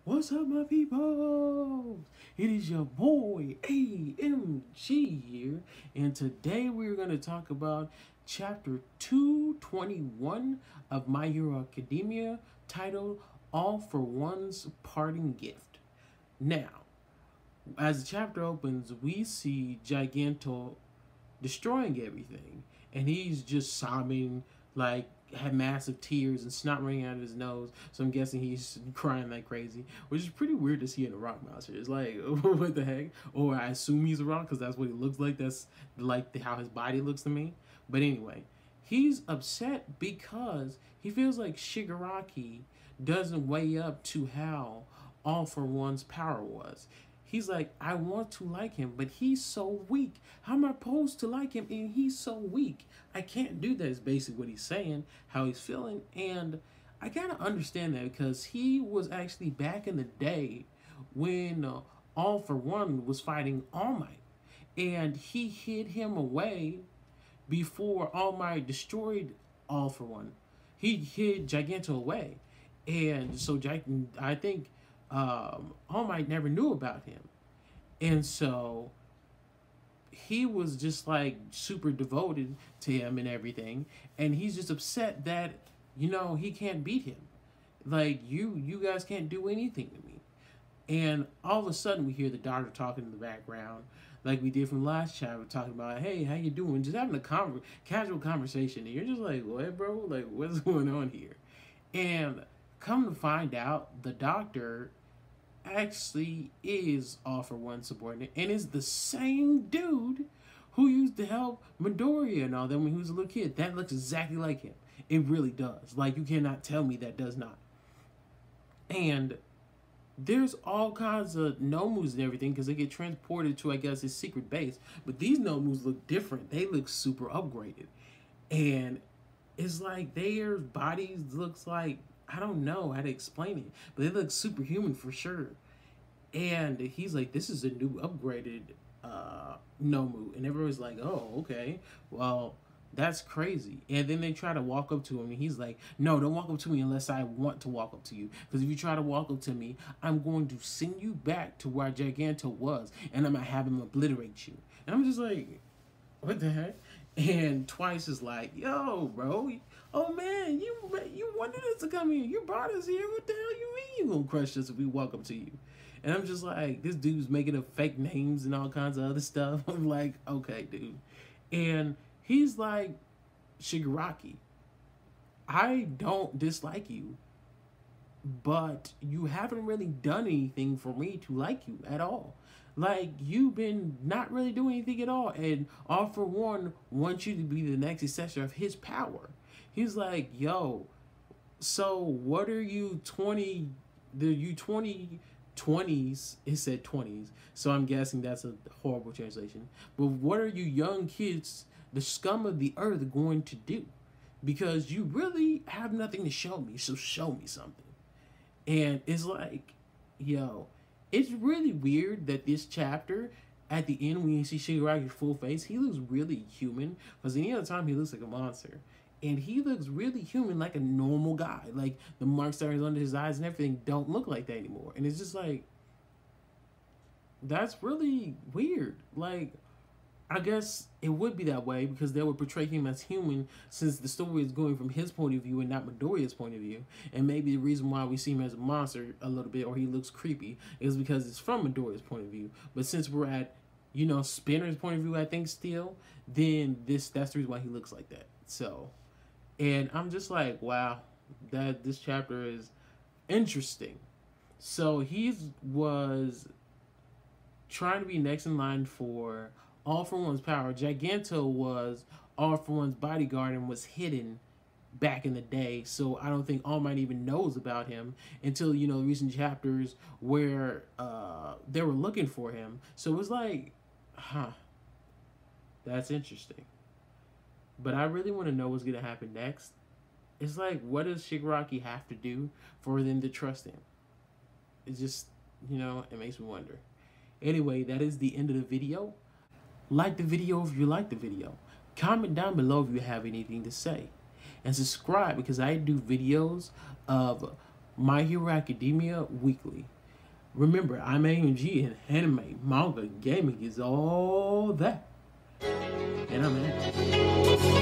What's up, my people? It is your boy AMG here, and today we're going to talk about chapter 221 of My Hero Academia, titled All for One's Parting Gift. Now, as the chapter opens, we see Giganto destroying everything, and he's just sobbing, like had massive tears and snot running out of his nose. So I'm guessing he's crying like crazy, which is pretty weird to see in a rock monster. It's like, what the heck? Or I assume he's a rock because that's what he looks like. That's like how his body looks to me. But anyway, he's upset because he feels like Shigaraki doesn't weigh up to how All for One's power was. He's like, I want to like him, but he's so weak. How am I supposed to like him and he's so weak? I can't do that is basically what he's saying, how he's feeling. And I gotta understand that because he was actually back in the day when All for One was fighting All Might. And he hid him away before All Might destroyed All for One. He hid Giganto away. And so I think All Might never knew about him. And so he was just like super devoted to him and everything. And he's just upset that, he can't beat him. Like, you guys can't do anything to me. And all of a sudden we hear the doctor talking in the background, like we did from last chapter, talking about, hey, how you doing? Just having a casual conversation. And you're just like, what, bro? Like, what's going on here? And come to find out, the doctor actually is All for One subordinate and is the same dude who used to help Midoriya and all that when he was a little kid. That looks exactly like him. It really does. Like, you cannot tell me that does not. And there's all kinds of Nomus and everything because they get transported to, I guess, his secret base. But these Nomus look different. They look super upgraded. And it's like their bodies looks like, I don't know how to explain it, but they look superhuman for sure. And he's like, this is a new upgraded Nomu. And everyone's like, oh, okay. Well, that's crazy. And then they try to walk up to him, and he's like, no, don't walk up to me unless I want to walk up to you. Because if you try to walk up to me, I'm going to send you back to where Giganto was, and I'm going to have him obliterate you. And I'm just like, what the heck? And Twice is like, yo, bro, oh man, you wanted us to come here. You brought us here. What the hell you mean you gonna crush us if we walk up to you? And I'm just like, this dude's making up fake names and all kinds of other stuff. I'm like, okay, dude. And he's like, Shigaraki, I don't dislike you, but you haven't really done anything for me to like you at all. Like, you've been not really doing anything at all. And All for One wants you to be the next successor of his power. He's like, yo, so what are you 20, you 20s, it said 20s, so I'm guessing that's a horrible translation. But what are you young kids, the scum of the earth, going to do? Because you really have nothing to show me, so show me something. And it's like, yo, it's really weird that this chapter, at the end, when you see Shigaraki's full face, he looks really human. Because any other time, he looks like a monster. And he looks really human, like a normal guy. Like, the marks that are under his eyes and everything don't look like that anymore. And it's just like, that's really weird. Like, I guess it would be that way because they would portray him as human since the story is going from his point of view and not Midoriya's point of view. And maybe the reason why we see him as a monster a little bit, or he looks creepy, is because it's from Midoriya's point of view. But since we're at, Spinner's point of view, I think, still, then that's the reason why he looks like that. So, and I'm just like, wow, that this chapter is interesting. So he was trying to be next in line for All for One's power. Giganto was All for One's bodyguard and was hidden back in the day. So I don't think All Might even knows about him until, recent chapters where they were looking for him. So it was like, that's interesting. But I really want to know what's going to happen next. It's like, what does Shigaraki have to do for them to trust him? It's just, it makes me wonder. Anyway, that is the end of the video. Like the video if you like the video. Comment down below if you have anything to say. And subscribe because I do videos of My Hero Academia Weekly. Remember, I'm AMG, and anime, manga, gaming is all that. And I'm out.